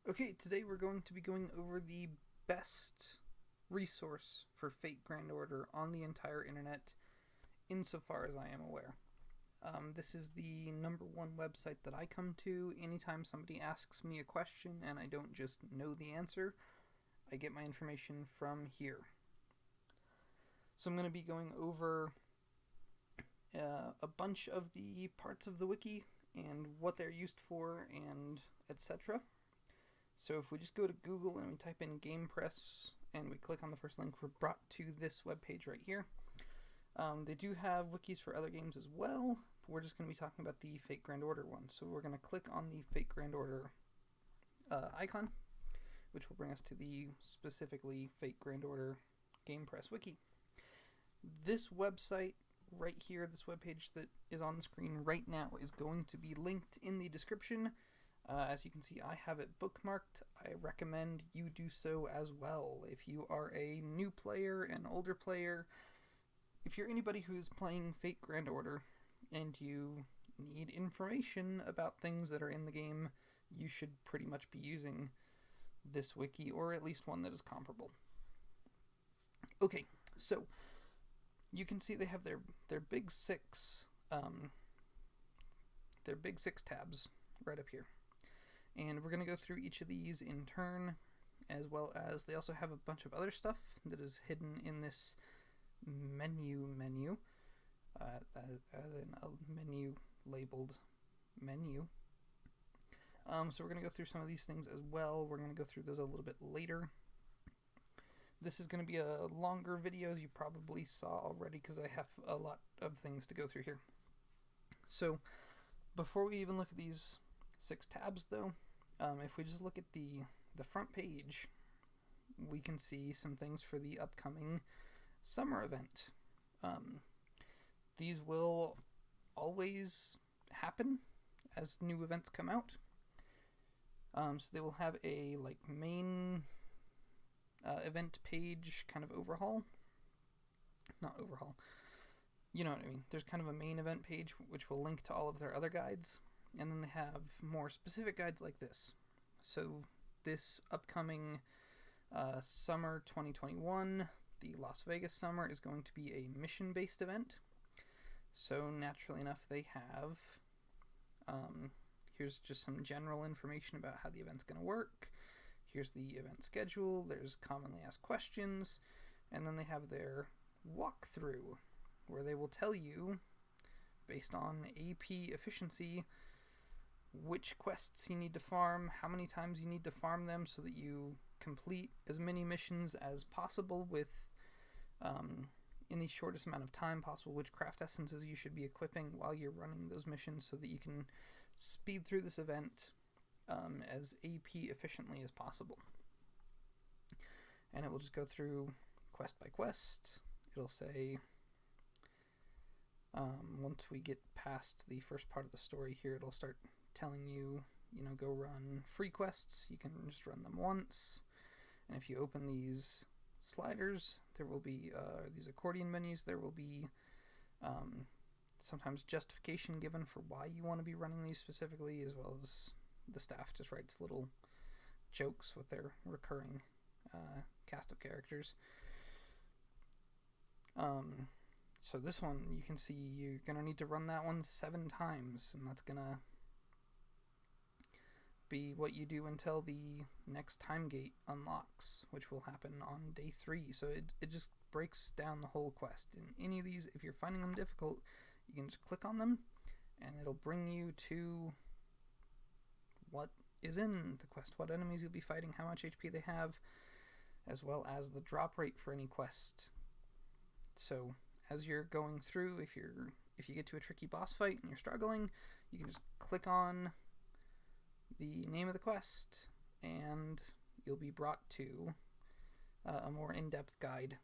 Okay, today we're going to be going over the best resource for Fate Grand Order on the entire internet, insofar as I am aware. This is the number one website that I come to anytime somebody asks me a question and I don't just know the answer. I get my information from here. So I'm going to be going over a bunch of the parts of the wiki and what they're used for and etc. So if we just go to Google and we type in Gamepress and we click on the first link, we're brought to this webpage right here. They do have wikis for other games as well, but we're just going to be talking about the Fate Grand Order one. So we're going to click on the Fate Grand Order icon, which will bring us to the specifically Fate Grand Order Gamepress Wiki. This website right here, this webpage that is on the screen right now, is going to be linked in the description. As you can see, I have it bookmarked. I recommend you do so as well. If you are a new player, an older player, if you're anybody who's playing Fate Grand Order and you need information about things that are in the game, you should pretty much be using this wiki, or at least one that is comparable. Okay, so you can see they have their big six tabs right up here. And we're going to go through each of these in turn, as well as they also have a bunch of other stuff that is hidden in this menu, as in a menu labeled menu. So we're going to go through some of these things as well. We're going to go through those a little bit later. This is going to be a longer video, as you probably saw already, because I have a lot of things to go through here. So before we even look at these 6 tabs, though, if we just look at the front page, we can see some things for the upcoming summer event. These will always happen as new events come out. So they will have a main event page kind of overhaul. Not overhaul. You know what I mean. There's kind of a main event page which will link to all of their other guides. And then they have more specific guides like this. So this upcoming summer 2021, the Las Vegas summer, is going to be a mission-based event. So naturally enough, they have, here's just some general information about how the event's going to work. Here's the event schedule. There's commonly asked questions. And then they have their walkthrough, where they will tell you, based on AP efficiency, which quests you need to farm, how many times you need to farm them so that you complete as many missions as possible with in the shortest amount of time possible, which craft essences you should be equipping while you're running those missions so that you can speed through this event as AP efficiently as possible. And it will just go through quest by quest. It'll say, once we get past the first part of the story here, it'll start telling you, go run free quests. You can just run them once. And if you open these sliders, there will be these accordion menus. There will be sometimes justification given for why you want to be running these specifically, as well as the staff just writes little jokes with their recurring cast of characters. So this one, you can see you're going to need to run that one 7 times, and that's going to be what you do until the next time gate unlocks, which will happen on day 3. So it just breaks down the whole quest. In any of these, if you're finding them difficult, you can just click on them, and it'll bring you to what is in the quest, what enemies you'll be fighting, how much HP they have, as well as the drop rate for any quest. So as you're going through, if you get to a tricky boss fight and you're struggling, you can just click on the name of the quest and you'll be brought to a more in-depth guide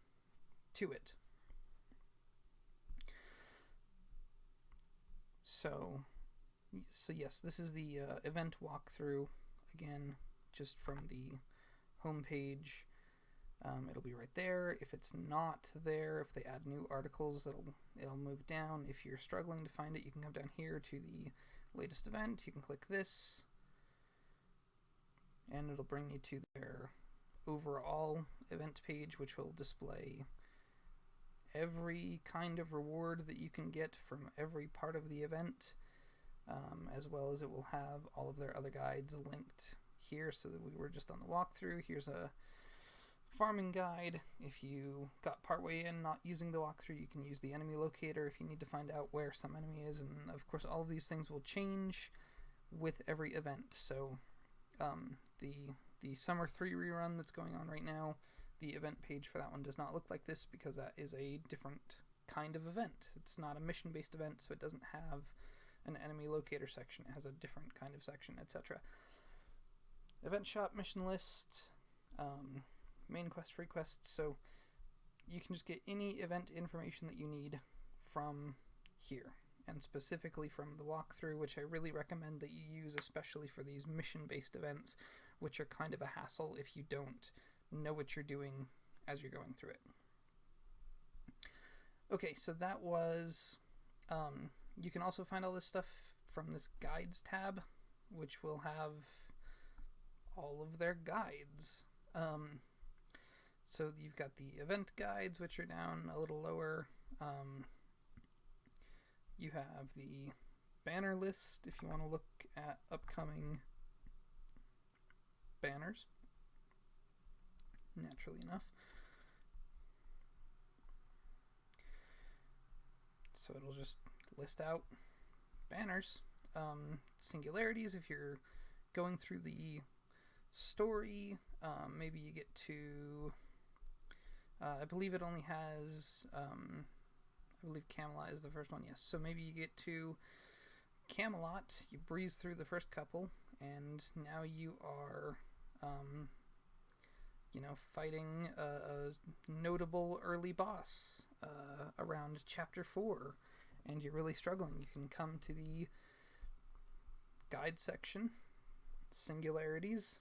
to it. So yes, this is the event walkthrough, again, just from the home page. It'll be right there. If it's not there, if they add new articles, it'll move down. If you're struggling to find it, you can come down here to the latest event. You can click this, and it'll bring you to their overall event page, which will display every kind of reward that you can get from every part of the event, as well as it will have all of their other guides linked here. So that we were just on the walkthrough. Here's a farming guide. If you got partway in not using the walkthrough, you can use the enemy locator if you need to find out where some enemy is, and of course all of these things will change with every event. So the Summer 3 rerun that's going on right now, the event page for that one does not look like this because that is a different kind of event. It's not a mission-based event, so it doesn't have an enemy locator section. It has a different kind of section, etc. Event shop, mission list, main quest, free quests. So you can just get any event information that you need from here, and specifically from the walkthrough, which I really recommend that you use, especially for these mission-based events, which are kind of a hassle if you don't know what you're doing as you're going through it. Okay, so that was, you can also find all this stuff from this guides tab, which will have all of their guides. So you've got the event guides, which are down a little lower. You have the banner list if you want to look at upcoming banners, naturally enough. So it'll just list out banners. Singularities, if you're going through the story, maybe you get to, I believe it only has, I believe Camelot is the first one, yes. So maybe you get to Camelot, you breeze through the first couple, and now you are, fighting a notable early boss around Chapter 4, and you're really struggling. You can come to the guide section, Singularities,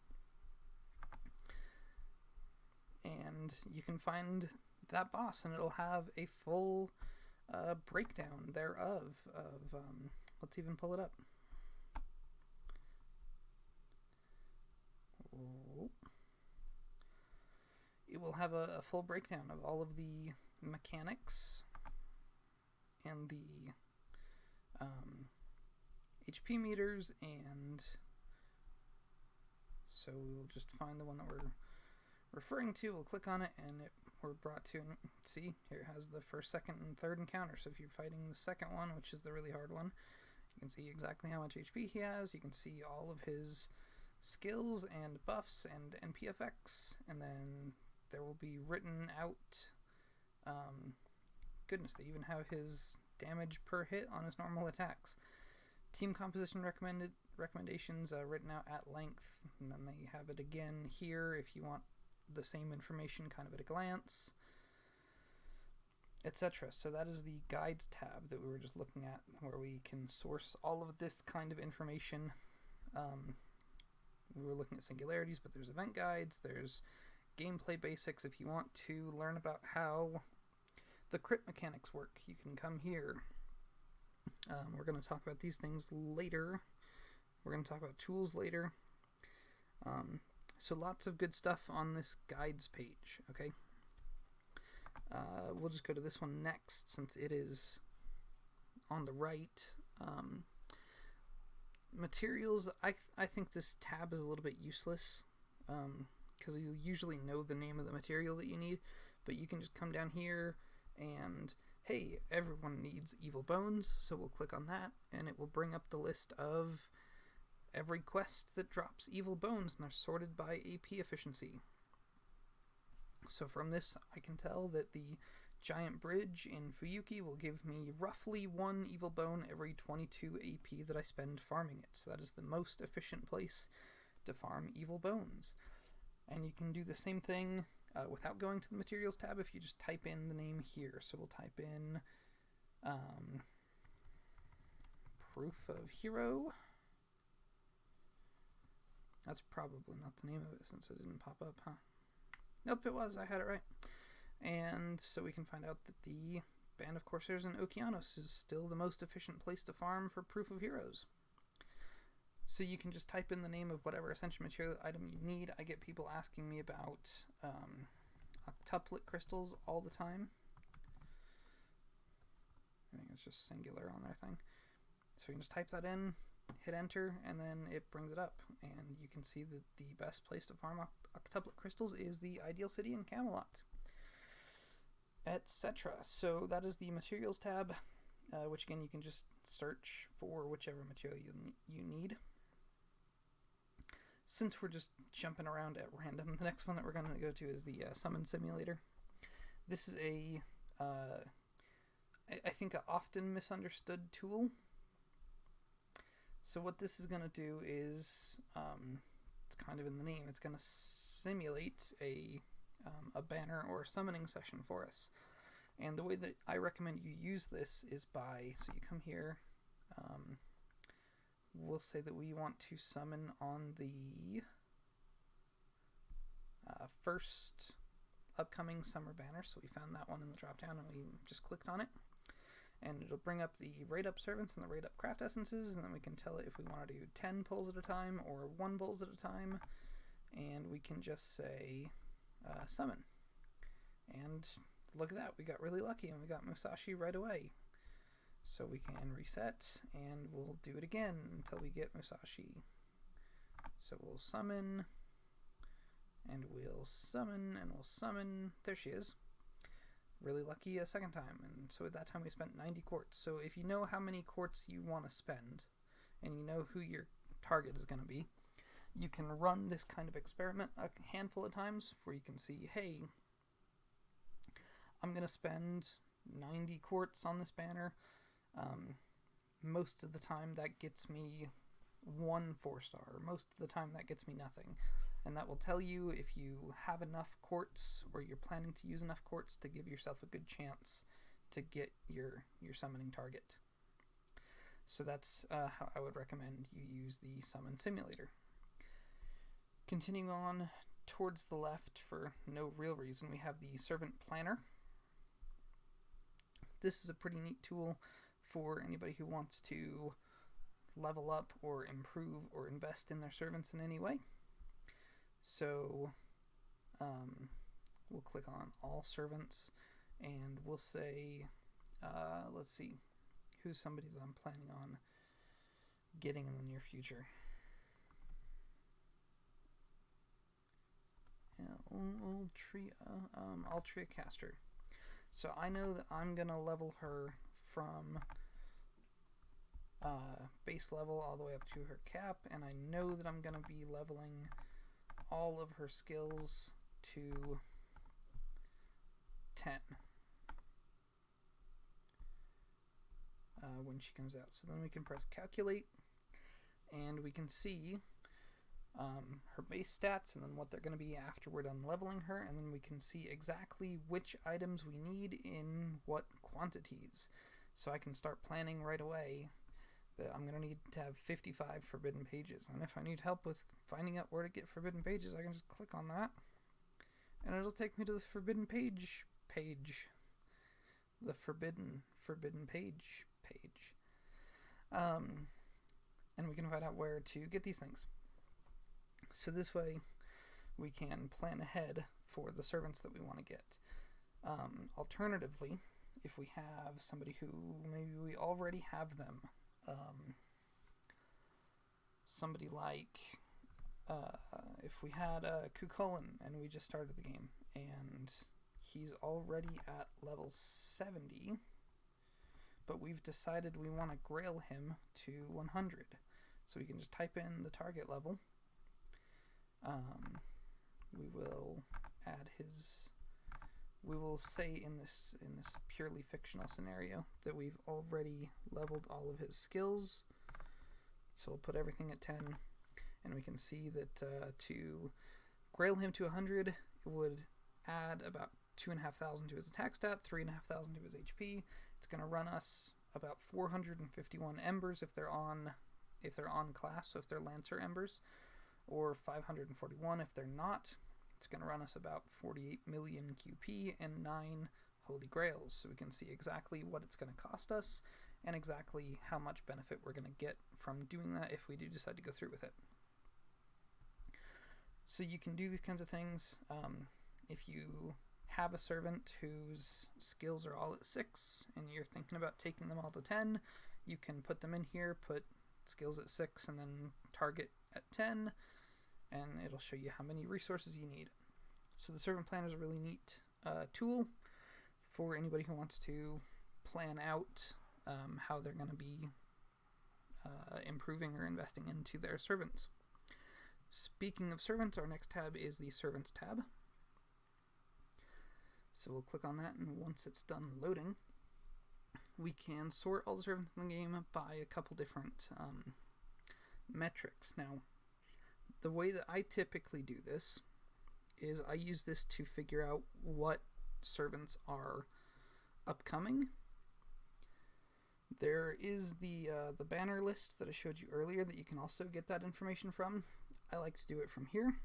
and you can find that boss, and it'll have a full breakdown thereof. Let's even pull it up. It will have a full breakdown of all of the mechanics and the HP meters, and so we will just find the one that we're referring to. We'll click on it, and we're brought to, see, here it has the first, second, and third encounter. So if you're fighting the second one, which is the really hard one, you can see exactly how much HP he has. You can see all of his skills and buffs and NPFX, and then there will be written out, goodness, they even have his damage per hit on his normal attacks. Team composition recommendations written out at length, and then they have it again here if you want the same information kind of at a glance, etc. So that is the guides tab that we were just looking at, where we can source all of this kind of information. We were looking at singularities, but there's event guides, there's gameplay basics. If you want to learn about how the crit mechanics work, you can come here. We're going to talk about these things later. We're going to talk about tools later. So lots of good stuff on this guides page, okay? We'll just go to this one next, since it is on the right. Materials, I think this tab is a little bit useless, because you usually know the name of the material that you need, but you can just come down here and, hey, everyone needs evil bones, so we'll click on that, and it will bring up the list of every quest that drops evil bones, and they're sorted by AP efficiency. So from this, I can tell that the giant bridge in Fuyuki will give me roughly 1 evil bone every 22 AP that I spend farming it. So that is the most efficient place to farm evil bones. And you can do the same thing without going to the materials tab if you just type in the name here. So we'll type in proof of hero. That's probably not the name of it since it didn't pop up, huh? Nope, it was. I had it right. And so we can find out that the Band of Corsairs in Okeanos is still the most efficient place to farm for Proof of Heroes. So you can just type in the name of whatever essential material item you need. I get people asking me about octuplet crystals all the time. I think it's just singular on their thing. So you can just type that in, hit enter, and then it brings it up. And you can see that the best place to farm octuplet crystals is the Ideal City in Camelot, etc. So that is the materials tab, which again you can just search for whichever material you need. Since we're just jumping around at random, the next one that we're going to go to is the Summon Simulator. This is a, I think, an often misunderstood tool. So what this is going to do is, it's kind of in the name, it's going to simulate a banner or a summoning session for us. And the way that I recommend you use this is by, so you come here, we'll say that we want to summon on the first upcoming summer banner. So we found that one in the drop down and we just clicked on it. And it'll bring up the rate up servants and the rate up craft essences, and then we can tell it if we want to do 10 pulls at a time or 1 pulls at a time. And we can just say summon. And look at that, we got really lucky and we got Musashi right away. So we can reset and we'll do it again until we get Musashi. So we'll summon and we'll summon and we'll summon. There she is. Really lucky a second time. And so at that time we spent 90 quartz. So if you know how many quartz you want to spend and you know who your target is going to be, you can run this kind of experiment a handful of times where you can see, hey, I'm going to spend 90 quartz on this banner. Most of the time that gets me 1 4-star. Most of the time that gets me nothing. And that will tell you if you have enough quartz or you're planning to use enough quartz to give yourself a good chance to get your summoning target. So that's how I would recommend you use the Summon Simulator. Continuing on towards the left for no real reason, we have the Servant Planner. This is a pretty neat tool for anybody who wants to level up or improve or invest in their servants in any way. So we'll click on all servants and we'll say, let's see, who's somebody that I'm planning on getting in the near future. Altria Caster. So I know that I'm going to level her from base level all the way up to her cap, and I know that I'm going to be leveling all of her skills to 10 when she comes out. So then we can press calculate, and we can see her base stats and then what they're going to be after we're done leveling her, and then we can see exactly which items we need in what quantities. So I can start planning right away that I'm going to need to have 55 forbidden pages, and if I need help with finding out where to get forbidden pages, I can just click on that and it'll take me to the forbidden page. The forbidden page. And we can find out where to get these things. So this way we can plan ahead for the servants that we want to get. Alternatively, if we have somebody who maybe we already have them, somebody like if we had Kukulin and we just started the game and he's already at level 70, but we've decided we want to grail him to 100. So we can just type in the target level. We will add his. We will say in this purely fictional scenario that we've already leveled all of his skills. So we'll put everything at 10, and we can see that to grail him to 100, it would add about 2,500 to his attack stat, 3,500 to his HP. It's going to run us about 451 embers if they're on class, so if they're Lancer embers, or 541 if they're not. It's going to run us about 48 million QP and 9 Holy Grails, so we can see exactly what it's going to cost us and exactly how much benefit we're going to get from doing that if we do decide to go through with it. So you can do these kinds of things. If you have a servant whose skills are all at 6 and you're thinking about taking them all to 10, you can put them in here, put skills at 6 and then target at 10, and it'll show you how many resources you need. So the servant planner is a really neat tool for anybody who wants to plan out how they're going to be improving or investing into their servants. Speaking of servants, our next tab is the Servants tab. So we'll click on that, and once it's done loading, we can sort all the servants in the game by a couple different metrics. Now, the way that I typically do this is I use this to figure out what servants are upcoming. There is the banner list that I showed you earlier that you can also get that information from. I like to do it from here.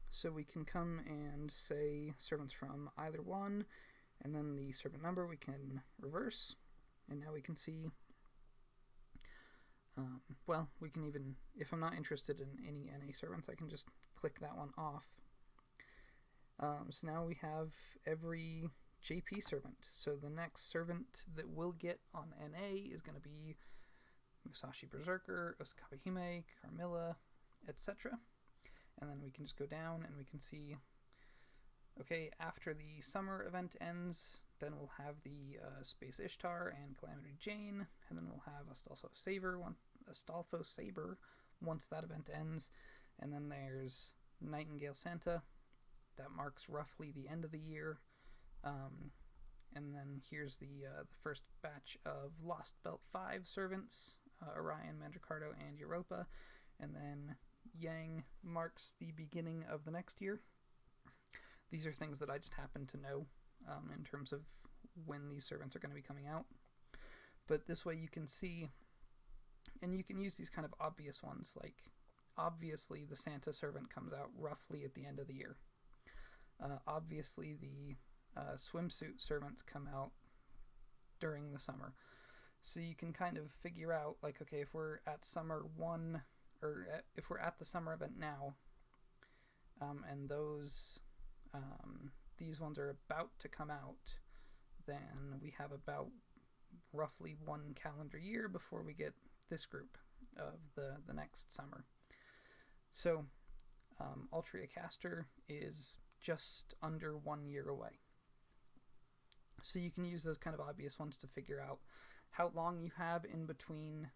So we can come and say servants from either one, and then the servant number we can reverse, and now we can see, well, we can even, if I'm not interested in any NA servants, I can just click that one off. So now we have every JP servant. So the next servant that we'll get on NA is going to be Musashi Berserker, Osakawa Hime, Carmilla, etc. And then we can just go down and we can see, okay, after the summer event ends, then we'll have the Space Ishtar and Calamity Jane, and then we'll have Astolfo Saber once that event ends, and then there's Nightingale Santa. That marks roughly the end of the year. And then here's the first batch of Lost Belt 5 servants, Orion, Mandricardo, and Europa, and then Yang marks the beginning of the next year. These are things that I just happen to know in terms of when these servants are going to be coming out. But this way you can see, and you can use these kind of obvious ones, like obviously the Santa servant comes out roughly at the end of the year. Obviously the swimsuit servants come out during the summer. So you can kind of figure out, like, okay, if we're at summer 1, or if we're at the summer event now, and these ones are about to come out, then we have about roughly 1 calendar year before we get this group of the next summer. So Altria Caster is just under 1 year away. So you can use those kind of obvious ones to figure out how long you have in between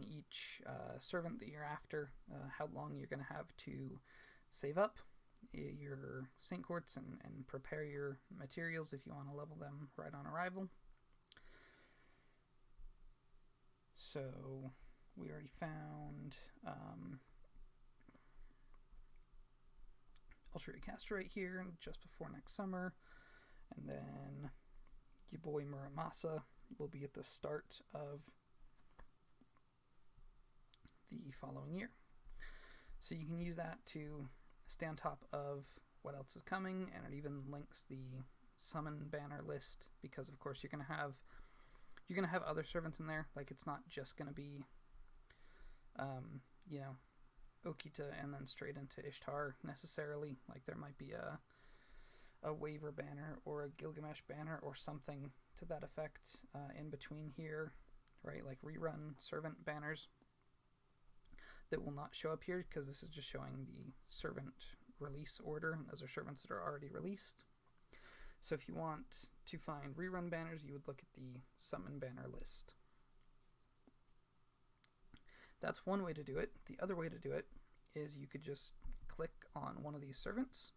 each servant that you're after, how long you're going to have to save up your Saint Courts and prepare your materials if you want to level them right on arrival. So we already found Altria Caster right here just before next summer, and then your boy Muramasa will be at the start of the following year. So you can use that to stay on top of what else is coming, and it even links the summon banner list, because of course you're gonna have other servants in there. Like, it's not just gonna be Okita and then straight into Ishtar necessarily. Like, there might be a waiver banner or a Gilgamesh banner or something to that effect in between here, right? Like rerun servant banners that will not show up here because this is just showing the servant release order, and those are servants that are already released. So if you want to find rerun banners, you would look at the summon banner list. That's one way to do it. The other way to do it is you could just click on one of these servants.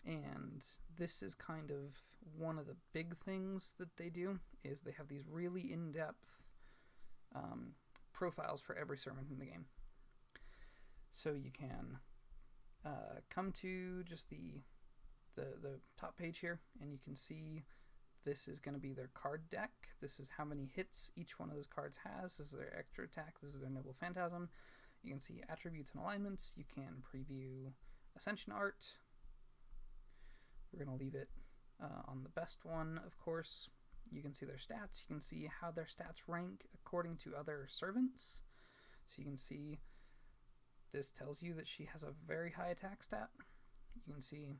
And this is kind of one of the big things that they do, is they have these really in-depth profiles for every servant in the game. So you can come to just the top page here, and you can see this is going to be their card deck. This is how many hits each one of those cards has. This is their extra attack. This is their Noble Phantasm. You can see attributes and alignments. You can preview Ascension art. We're going to leave it On the best one, of course, you can see their stats. You can see how their stats rank according to other servants. So you can see this tells you that she has a very high attack stat. You can see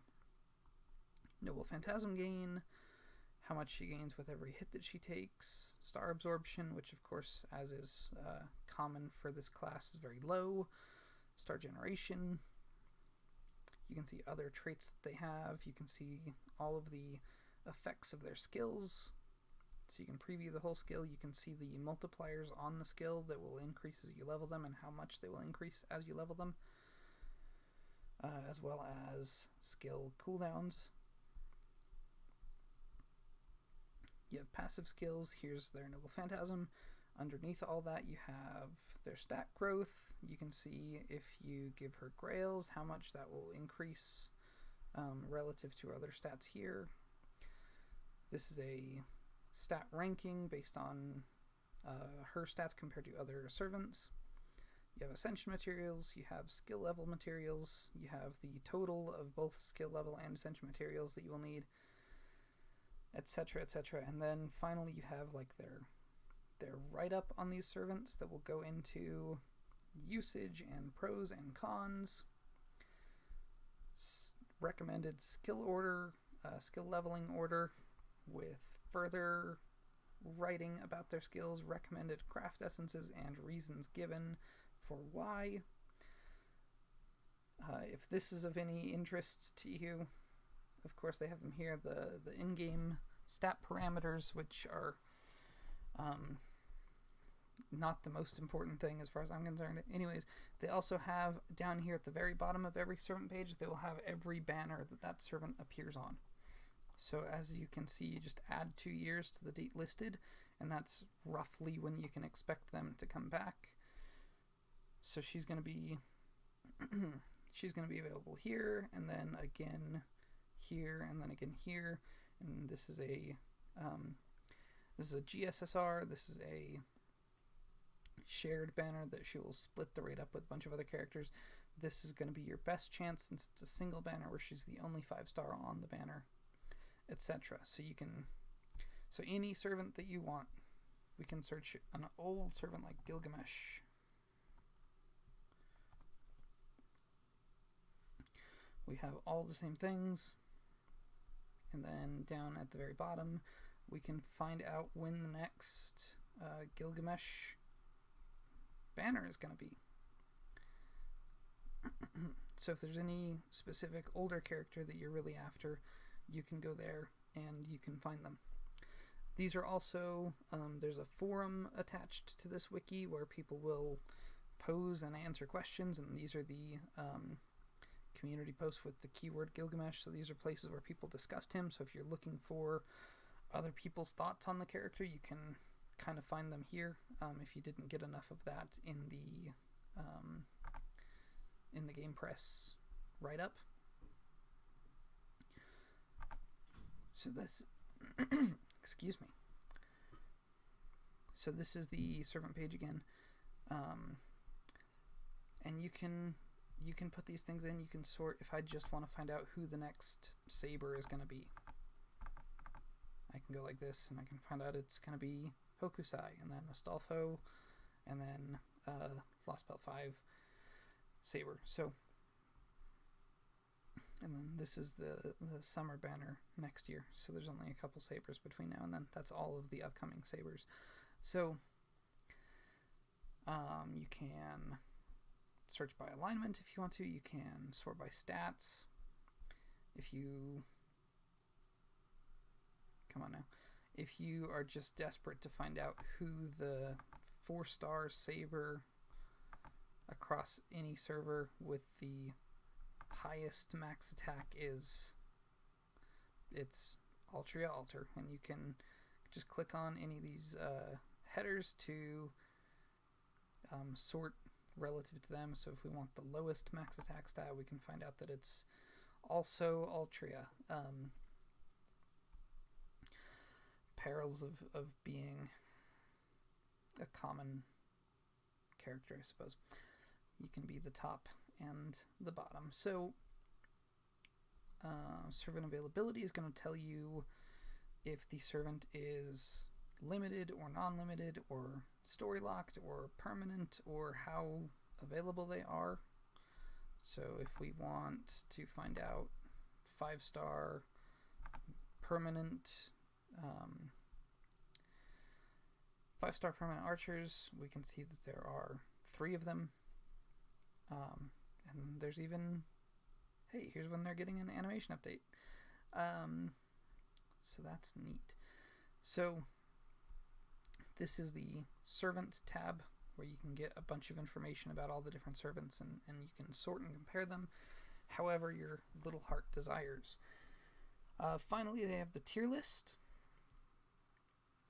Noble Phantasm gain, how much she gains with every hit that she takes, star absorption, which of course, as is common for this class, is very low, star generation. You can see other traits that they have. You can see all of the effects of their skills. So you can preview the whole skill. You can see the multipliers on the skill that will increase as you level them and how much they will increase as you level them, as well as skill cooldowns. You have passive skills. Here's their Noble Phantasm. Underneath all that, you have their stat growth. You can see if you give her grails, how much that will increase relative to other stats here. This is a stat ranking based on her stats compared to other servants. You have ascension materials, you have skill level materials, you have the total of both skill level and ascension materials that you will need, etc., etc. And then finally you have like their write-up on these servants that will go into usage and pros and cons, recommended skill order, skill leveling order with further writing about their skills, recommended craft essences, and reasons given for why. If this is of any interest to you, of course they have them here, the in-game stat parameters, which are not the most important thing as far as I'm concerned. Anyways, they also have down here at the very bottom of every servant page, they will have every banner that servant appears on. So as you can see, you just add 2 years to the date listed, and that's roughly when you can expect them to come back. So she's going to be she's going to be available here, and then again here, and then again here. And this is a GSSR. This is a shared banner that she will split the rate up with a bunch of other characters. This is going to be your best chance since it's a single banner where she's the only 5-star on the banner, etc. So you can, so any servant that you want, we can search an old servant like Gilgamesh. We have all the same things, and then down at the very bottom we can find out when the next Gilgamesh banner is going to be. So if there's any specific older character that you're really after, you can go there and you can find them. These are also, there's a forum attached to this wiki where people will pose and answer questions, and these are the community posts with the keyword Gilgamesh. So these are places where people discussed him. So if you're looking for other people's thoughts on the character, you can kind of find them here if you didn't get enough of that in the Gamepress write-up. So this excuse me. So this is the servant page again, and you can put these things in. You can sort. If I just want to find out who the next saber is going to be, I can go like this, and I can find out it's going to be Hokusai, and then Astolfo, and then Lost Belt 5 saber. So, and then this is the summer banner next year. So there's only a couple sabers between now and then. That's all of the upcoming sabers. So you can search by alignment if you want to. You can sort by stats. If you come on now. If you are just desperate to find out who the 4-star saber across any server with the highest max attack is, it's Altria Alter, and you can just click on any of these headers to sort relative to them. So if we want the lowest max attack stat, we can find out that it's also Altria. Perils of being a common character, I suppose. You can be the top and the bottom. So Servant availability is going to tell you if the servant is limited or non-limited or story locked or permanent or how available they are. So if we want to find out 5-star permanent 5-star permanent archers, we can see that there are 3 of them, and there's even, hey, here's when they're getting an animation update. So that's neat. So this is the servant tab, where you can get a bunch of information about all the different servants, and you can sort and compare them however your little heart desires. Finally, they have the tier list.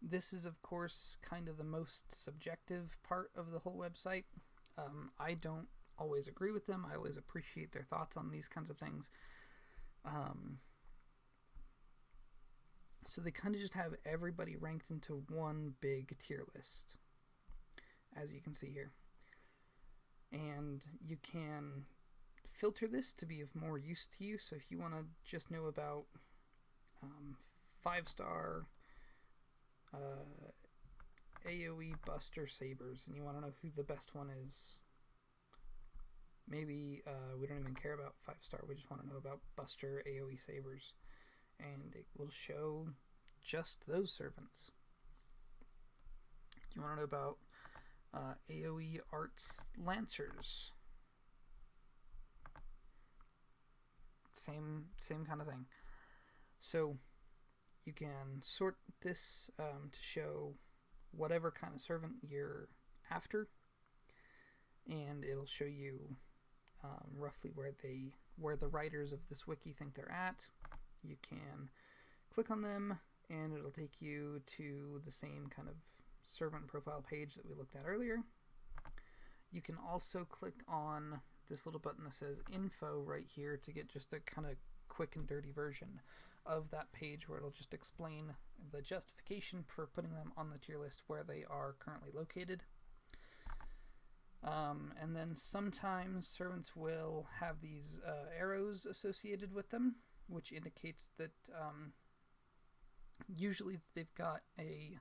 This is, of course, kind of the most subjective part of the whole website. I don't always agree with them. I always appreciate their thoughts on these kinds of things. So they kind of just have everybody ranked into one big tier list, as you can see here. And you can filter this to be of more use to you. So if you want to just know about 5-star AoE Buster Sabers, and you want to know who the best one is, maybe we don't even care about 5-star, we just want to know about Buster AoE Sabers, and it will show just those servants. You want to know about AoE Arts Lancers, same kind of thing. So you can sort this to show whatever kind of servant you're after, and it'll show you roughly where the writers of this wiki think they're at. You can click on them, and it'll take you to the same kind of servant profile page that we looked at earlier. You can also click on this little button that says info right here to get just a kind of quick and dirty version of that page, where it'll just explain the justification for putting them on the tier list where they are currently located. And then sometimes servants will have these arrows associated with them, which indicates that usually they've got a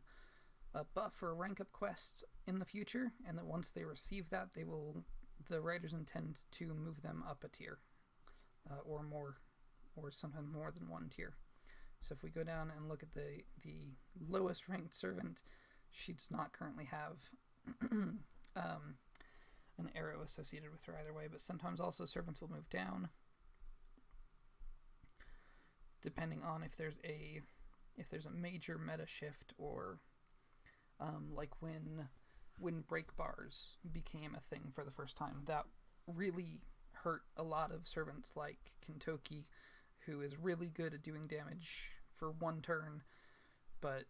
buff or a rank up quest in the future, and that once they receive that, the writers intend to move them up a tier, or more, or sometimes more than one tier. So if we go down and look at the lowest ranked servant, she does not currently have an arrow associated with her either way, but sometimes also servants will move down depending on if there's a major meta shift, or like when break bars became a thing for the first time. That really hurt a lot of servants like Kintoki, who is really good at doing damage for one turn, but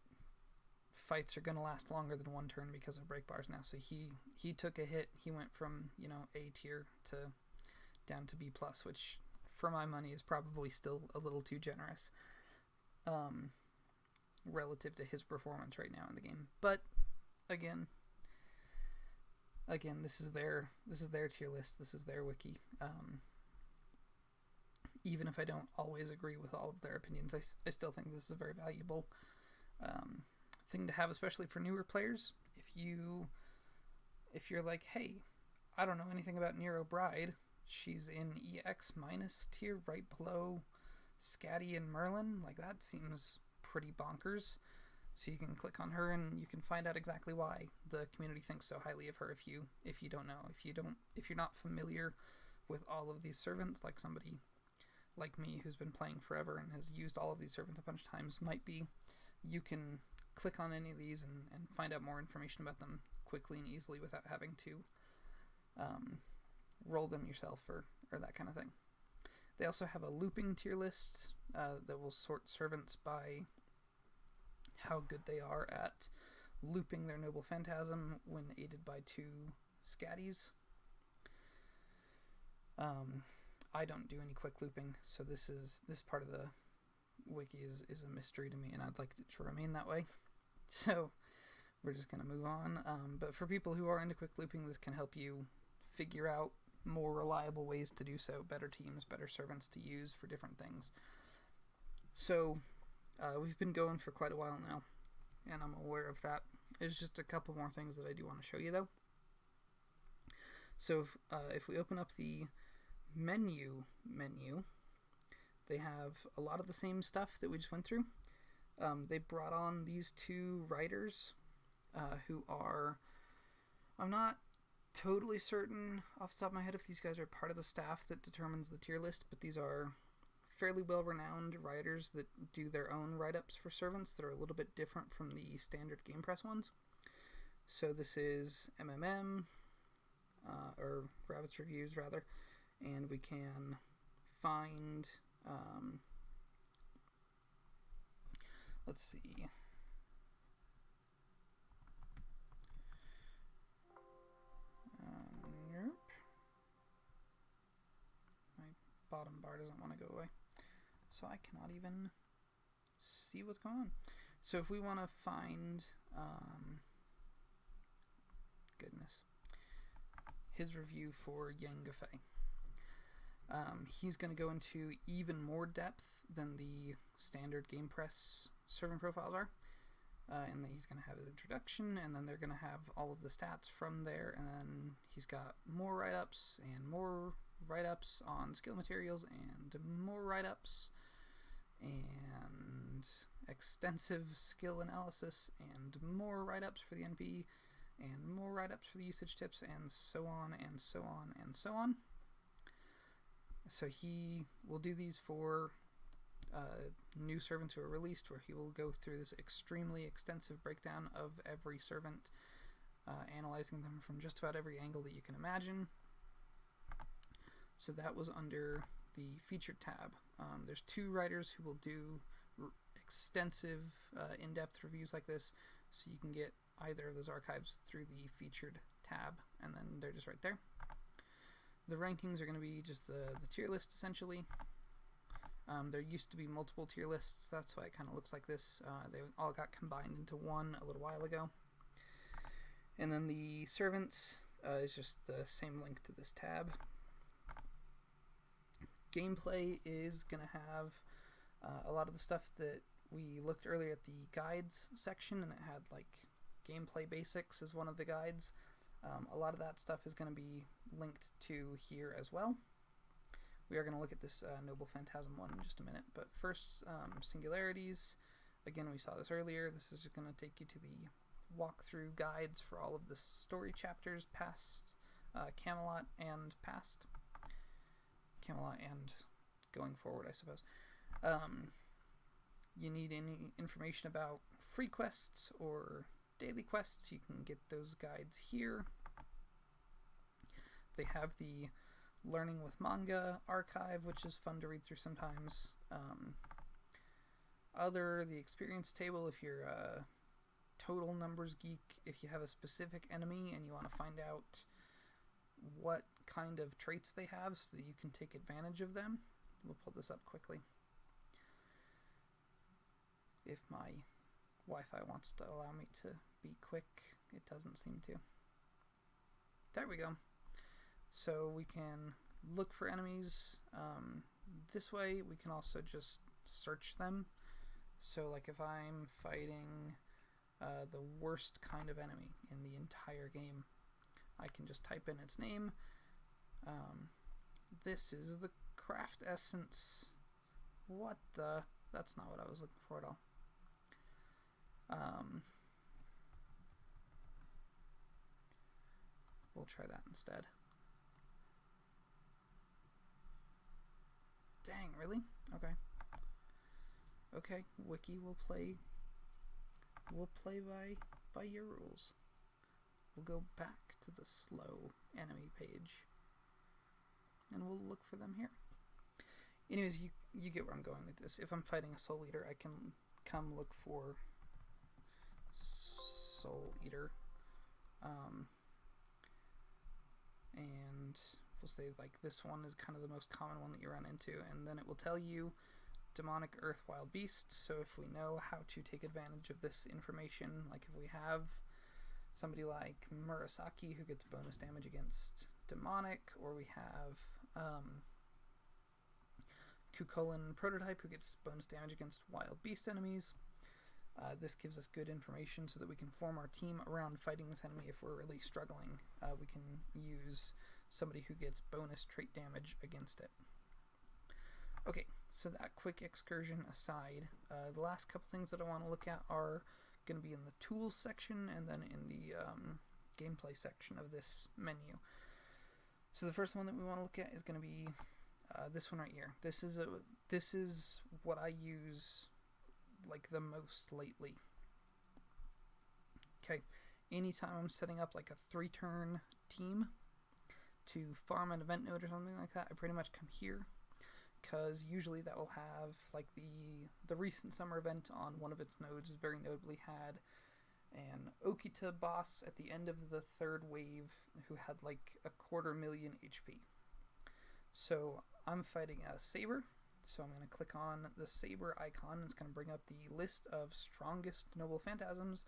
fights are going to last longer than one turn because of break bars now. So he took a hit. He went from, A tier to down to B+, which for my money is probably still a little too generous relative to his performance right now in the game. But again, this is their tier list. This is their wiki. Even if I don't always agree with all of their opinions, I still think this is a very valuable thing to have, especially for newer players. If you're like, hey, I don't know anything about Nero Bride, she's in EX- tier right below Scatty and Merlin, like that seems pretty bonkers. So you can click on her and you can find out exactly why the community thinks so highly of her. If you don't know, if you're not familiar with all of these servants, like somebody like me who's been playing forever and has used all of these servants a bunch of times might be, you can click on any of these and find out more information about them quickly and easily without having to roll them yourself or that kind of thing. They also have a looping tier list that will sort servants by how good they are at looping their noble phantasm when aided by 2 scatties. I don't do any quick looping, so this part of the wiki is a mystery to me, and I'd like it to remain that way. So we're just going to move on. But for people who are into quick looping, this can help you figure out more reliable ways to do so, better teams, better servants to use for different things. So we've been going for quite a while now, and I'm aware of that. There's just a couple more things that I do want to show you, though. So if we open up the menu, they have a lot of the same stuff that we just went through. They brought on these two writers who are, I'm not totally certain off the top of my head if these guys are part of the staff that determines the tier list, but these are fairly well-renowned writers that do their own write-ups for servants that are a little bit different from the standard Gamepress ones. So this is MMM, or Rabbit's Reviews rather, and we can find, let's see, nope, my bottom bar doesn't want to go away, so I cannot even see what's going on. So if we want to find, goodness, his review for Yangafei. He's going to go into even more depth than the standard Gamepress servant profiles are. And then he's going to have his introduction, and then they're going to have all of the stats from there, and then he's got more write-ups, and more write-ups on skill materials, and more write-ups, and extensive skill analysis, and more write-ups for the NP, and more write-ups for the usage tips, and so on, and so on, and so on. So he will do these for new servants who are released, where he will go through this extremely extensive breakdown of every servant, analyzing them from just about every angle that you can imagine. So that was under the featured tab. There's two writers who will do extensive in-depth reviews like this, so you can get either of those archives through the featured tab, and then they're just right there. The rankings are going to be just the tier list, essentially. There used to be multiple tier lists, that's why it kind of looks like this. They all got combined into one a little while ago. And then the servants is just the same link to this tab. Gameplay is going to have a lot of the stuff that we looked earlier at the guides section, and it had like gameplay basics as one of the guides. A lot of that stuff is going to be linked to here as well. We are going to look at this Noble Phantasm one in just a minute, but first, singularities. Again, we saw this earlier. This is just going to take you to the walkthrough guides for all of the story chapters past Camelot and past Camelot and going forward, I suppose. You need any information about free quests or daily quests, you can get those guides here. They have the Learning with Manga archive, which is fun to read through sometimes. The experience table, if you're a total numbers geek, if you have a specific enemy and you want to find out what kind of traits they have so that you can take advantage of them. We'll pull this up quickly. If my Wi-Fi wants to allow me to be quick, it doesn't seem to. There we go. So we can look for enemies this way. We can also just search them. So like if I'm fighting the worst kind of enemy in the entire game, I can just type in its name. This is the craft essence. What the? That's not what I was looking for at all. We'll try that instead. Dang, really? Okay. Okay, Wiki will play by your rules. We'll go back to the slow enemy page and we'll look for them here. Anyways, you get where I'm going with this. If I'm fighting a Soul Eater, I can come look for Soul Eater, and we'll say like this one is kind of the most common one that you run into, and then it will tell you Demonic Earth Wild Beast. So if we know how to take advantage of this information, like if we have somebody like Murasaki who gets bonus damage against demonic, or we have Cucullin prototype, who gets bonus damage against wild beast enemies. This gives us good information so that we can form our team around fighting this enemy if we're really struggling. We can use somebody who gets bonus trait damage against it. Okay, so that quick excursion aside, the last couple things that I want to look at are going to be in the tools section and then in the gameplay section of this menu. So the first one that we want to look at is going to be this one right here. This is what I use like the most lately. Okay, anytime I'm setting up like a 3-turn team to farm an event node or something like that, I pretty much come here, because usually that will have like the recent summer event on one of its nodes very notably had an Okita boss at the end of the 3rd wave who had like 250,000 HP. So I'm fighting a Saber, so I'm going to click on the Saber icon. It's going to bring up the list of strongest noble phantasms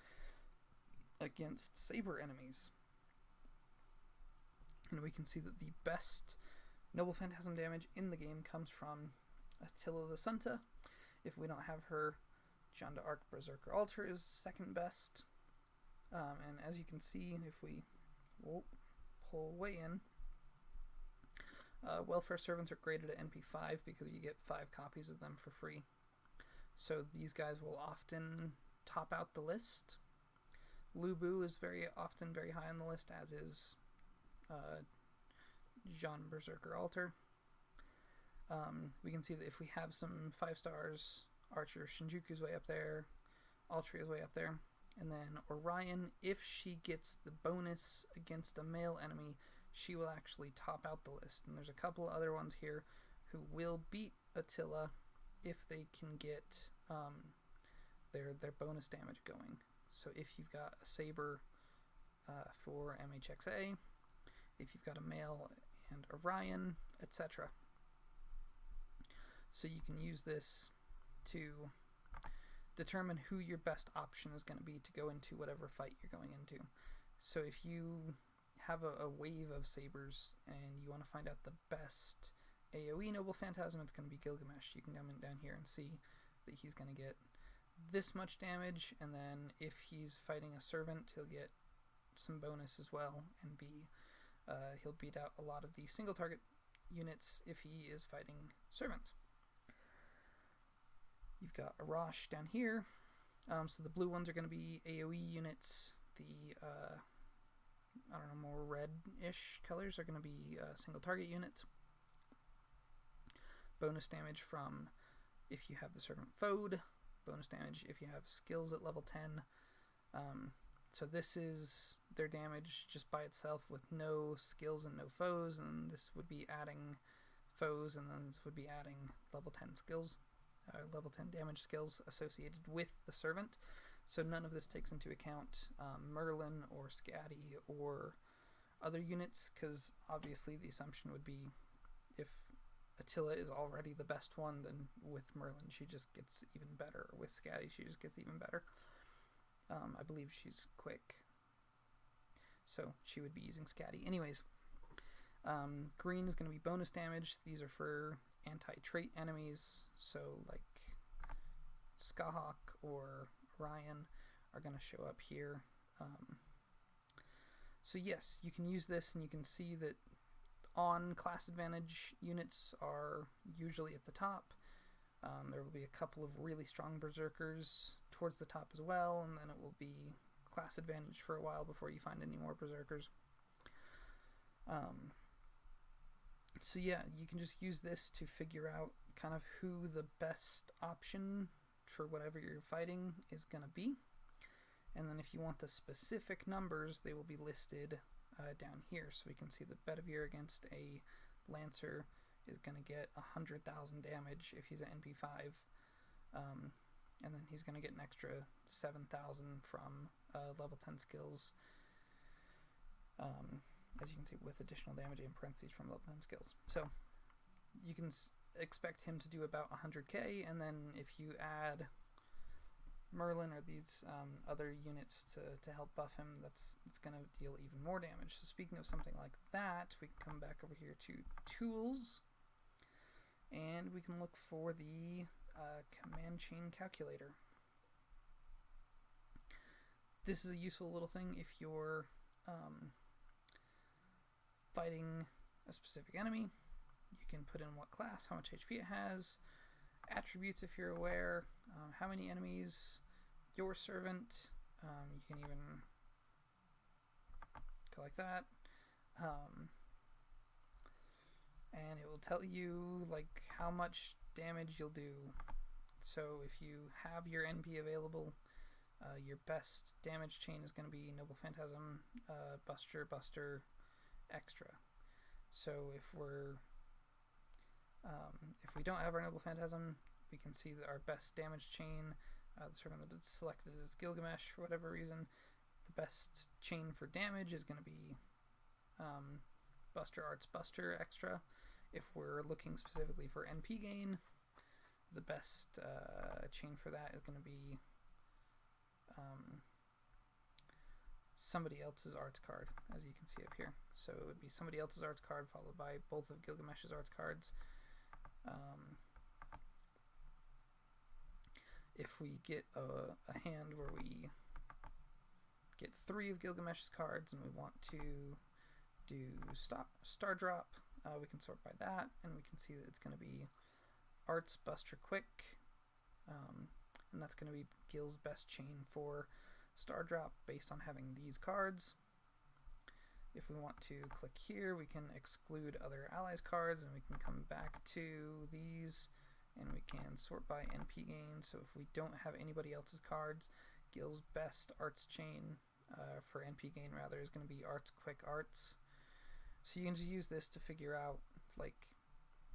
against Saber enemies. And we can see that the best noble phantasm damage in the game comes from Attila the Sunta. If we don't have her, Jeanne d'Arc Berserker Altar is second best. And as you can see, if we pull way in, welfare servants are graded at NP5 because you get 5 copies of them for free. So these guys will often top out the list. Lubu is very often very high on the list, as is Jeanne Berserker Altar. We can see that if we have some 5 stars, Archer Shinjuku's way up there, Altria is way up there, and then Orion, if she gets the bonus against a male enemy, she will actually top out the list. And there's a couple of other ones here who will beat Attila if they can get their bonus damage going. So if you've got a Saber for MHXA, if you've got a male and Orion, etc. So you can use this to determine who your best option is going to be to go into whatever fight you're going into. So if you have a wave of Sabers and you want to find out the best AoE noble phantasm, it's going to be Gilgamesh. You can come in down here and see that he's going to get this much damage, and then if he's fighting a servant, he'll get some bonus as well, and he'll beat out a lot of the single target units if he is fighting servants. You've got Arash down here. So the blue ones are going to be AoE units. The I don't know, more red-ish colors are going to be single target units. Bonus damage from if you have the servant foed. Bonus damage if you have skills at level 10. So this is their damage just by itself with no skills and no foes, and this would be adding foes, and then this would be adding level 10 skills, level 10 damage skills associated with the servant. So none of this takes into account Merlin or Scatty or other units, because obviously the assumption would be if Attila is already the best one, then with Merlin she just gets even better. With Scatty she just gets even better. I believe she's quick, so she would be using Scatty. Anyways, green is going to be bonus damage. These are for anti-trait enemies, so like Skahawk or Orion are going to show up here. So yes, you can use this, and you can see that on class advantage units are usually at the top. There will be a couple of really strong berserkers towards the top as well, and then it will be class advantage for a while before you find any more berserkers. So yeah, you can just use this to figure out kind of who the best option for whatever you're fighting is going to be. And then if you want the specific numbers, they will be listed down here. So we can see that Bedivere against a Lancer is going to get 100,000 damage if he's at NP5. And then he's going to get an extra 7,000 from level 10 skills. As you can see, with additional damage in parentheses from level 10 skills. So you can expect him to do about 100k, and then if you add Merlin or these other units to help buff him, it's going to deal even more damage. So speaking of something like that, we can come back over here to Tools, and we can look for the Command Chain Calculator. This is a useful little thing if you're fighting a specific enemy. You can put in what class, how much HP it has, attributes if you're aware, how many enemies, your servant. You can even go like that, and it will tell you like how much damage you'll do. So if you have your NP available, your best damage chain is going to be Noble Phantasm, Buster, Buster, Extra. So if we don't have our Noble Phantasm, we can see that our best damage chain, the servant that it's selected is Gilgamesh for whatever reason, the best chain for damage is going to be Buster, Arts, Buster, Extra. If we're looking specifically for NP gain, the best chain for that is going to be somebody else's arts card, as you can see up here. So it would be somebody else's arts card followed by both of Gilgamesh's arts cards. If we get a hand where we get 3 of Gilgamesh's cards and we want to do Star Drop, we can sort by that, and we can see that it's going to be Arts, Buster, Quick, and that's going to be Gil's best chain for Star Drop based on having these cards. If we want to click here, we can exclude other allies cards, and we can come back to these, and we can sort by NP gain. So if we don't have anybody else's cards, Gil's best arts chain for NP gain rather is going to be Arts, Quick, Arts. So you can just use this to figure out, like,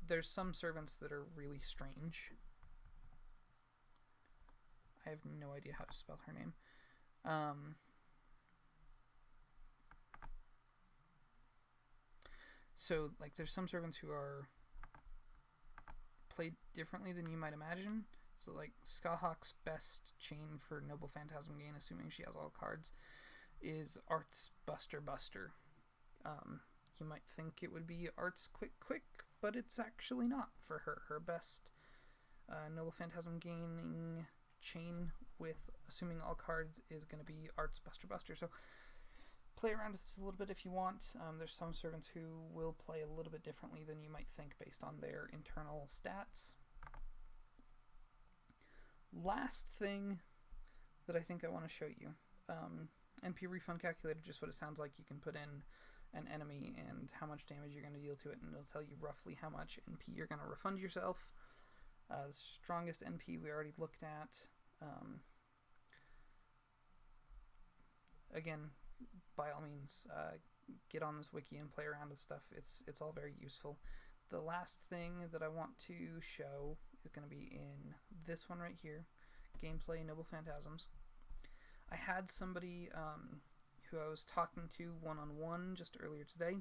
there's some servants that are really strange. I have no idea how to spell her name. So, like, there's some servants who are played differently than you might imagine. So, like, Skahawk's best chain for Noble Phantasm gain, assuming she has all cards, is Arts, Buster, Buster. You might think it would be Arts, Quick, Quick, but it's actually not for her. Her best Noble Phantasm gaining chain with assuming all cards is going to be Arts, Buster, Buster. So play around with this a little bit if you want. There's some servants who will play a little bit differently than you might think based on their internal stats. Last thing that I think I want to show you. NP refund calculator, just what it sounds like. You can put in an enemy and how much damage you're going to deal to it, and it'll tell you roughly how much NP you're going to refund yourself. The strongest NP we already looked at. Again, by all means, get on this wiki and play around with stuff. It's all very useful. The last thing that I want to show is going to be in this one right here, Gameplay Noble Phantasms. I had somebody who I was talking to one-on-one just earlier today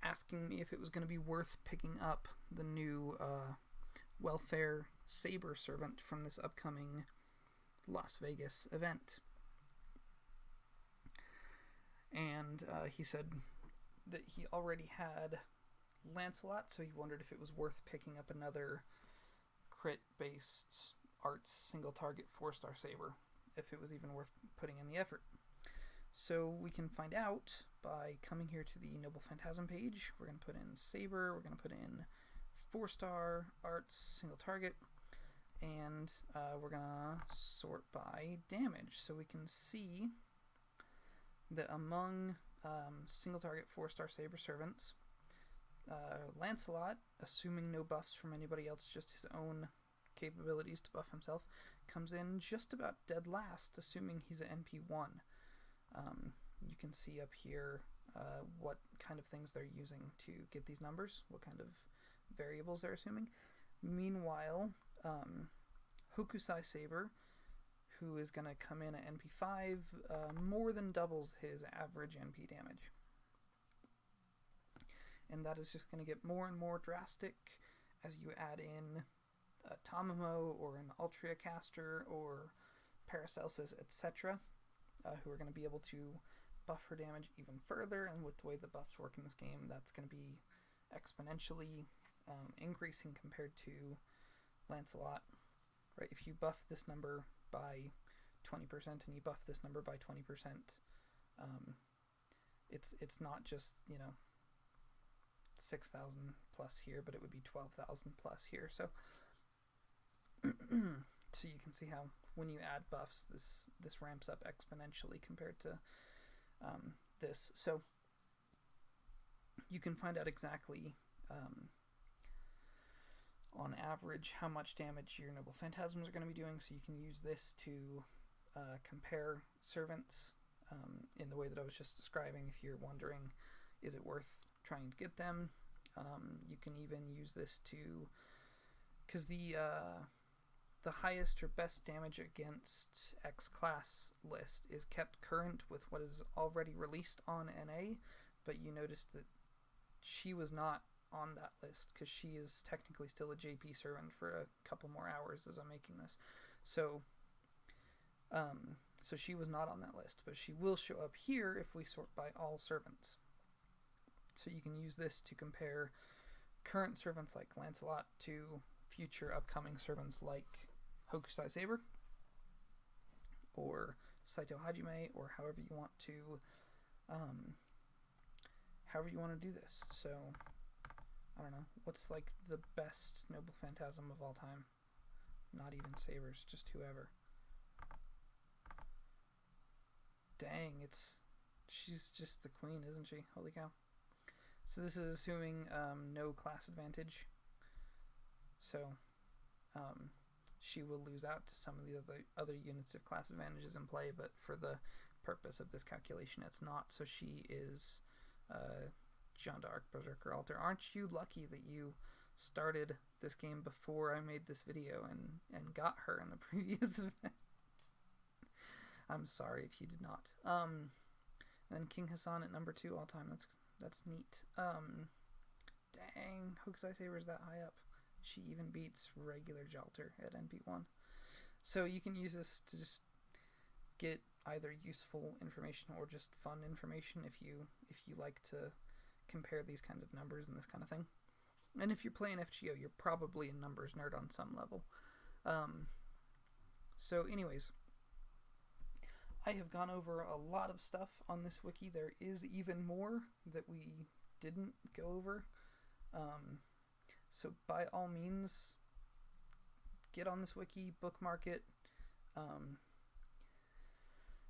asking me if it was going to be worth picking up the new Welfare Saber Servant from this upcoming Las Vegas event. And he said that he already had Lancelot, so he wondered if it was worth picking up another crit-based arts single-target 4-star saber, if it was even worth putting in the effort. So we can find out by coming here to the Noble Phantasm page. We're going to put in saber, we're going to put in 4-star arts single-target, and we're going to sort by damage. So we can see that among single-target 4-star saber servants, Lancelot, assuming no buffs from anybody else, just his own capabilities to buff himself, comes in just about dead last, assuming he's an NP1. You can see up here what kind of things they're using to get these numbers, what kind of variables they're assuming. Meanwhile, Hokusai Saber, who is going to come in at NP5, more than doubles his average NP damage. And that is just going to get more and more drastic as you add in Tamamo or an Ultriacaster or Paracelsus, etc., who are going to be able to buff her damage even further, and with the way the buffs work in this game, that's going to be exponentially increasing compared to Lancelot. Right? If you buff this number by 20% and you buff this number by 20%, it's not just, 6,000 plus here, but it would be 12,000 plus here. So so you can see how when you add buffs, this ramps up exponentially compared to this. So you can find out exactly on average how much damage your Noble Phantasms are going to be doing, so you can use this to compare servants in the way that I was just describing. If you're wondering, is it worth trying to get them, you can even use this to, because the highest or best damage against X class list is kept current with what is already released on NA, but you noticed that she was not on that list because she is technically still a JP servant for a couple more hours as I'm making this. So so she was not on that list, but she will show up here if we sort by all servants. So you can use this to compare current servants like Lancelot to future upcoming servants like Hokusai Saber or Saito Hajime, or however you want to do this. So I don't know, what's like the best Noble Phantasm of all time? Not even Sabers, just whoever. Dang, she's just the queen, isn't she? Holy cow. So this is assuming no class advantage. So she will lose out to some of the other units if class advantages in play, but for the purpose of this calculation, it's not. So she is Jeanne d'Arc, Berserker Alter. Aren't you lucky that you started this game before I made this video and got her in the previous event? I'm sorry if you did not. And then King Hassan at number 2 all time. That's neat. Dang, Hokusai Saber is that high up. She even beats regular Jalter at NP1. So you can use this to just get either useful information or just fun information if you like to compare these kinds of numbers and this kind of thing. And if you're playing FGO, you're probably a numbers nerd on some level. So anyways, I have gone over a lot of stuff on this wiki. There is even more that we didn't go over. So by all means, get on this wiki, bookmark it,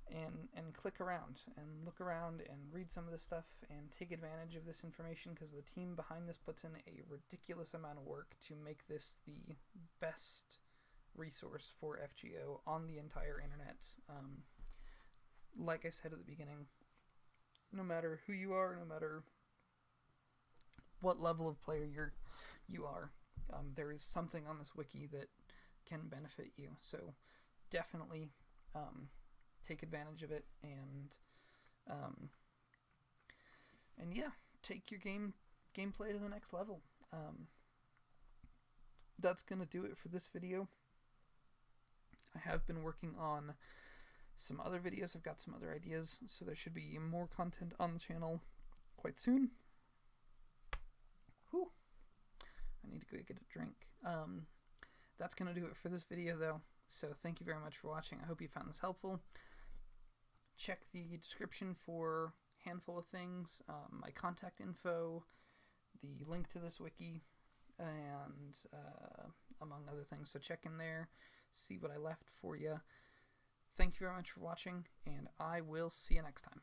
and click around and look around and read some of this stuff and take advantage of this information, because the team behind this puts in a ridiculous amount of work to make this the best resource for FGO on the entire internet. Like I said at the beginning, no matter who you are, no matter what level of player you are, there is something on this wiki that can benefit you. So definitely take advantage of it, and yeah, take your gameplay to the next level. That's gonna do it for this video. I have been working on some other videos. I've got some other ideas, so there should be more content on the channel quite soon. Whew. I need to go get a drink. That's gonna do it for this video though, so thank you very much for watching. I hope you found this helpful. Check the description for a handful of things, my contact info, the link to this wiki, and among other things. So check in there, see what I left for you. Thank you very much for watching, and I will see you next time.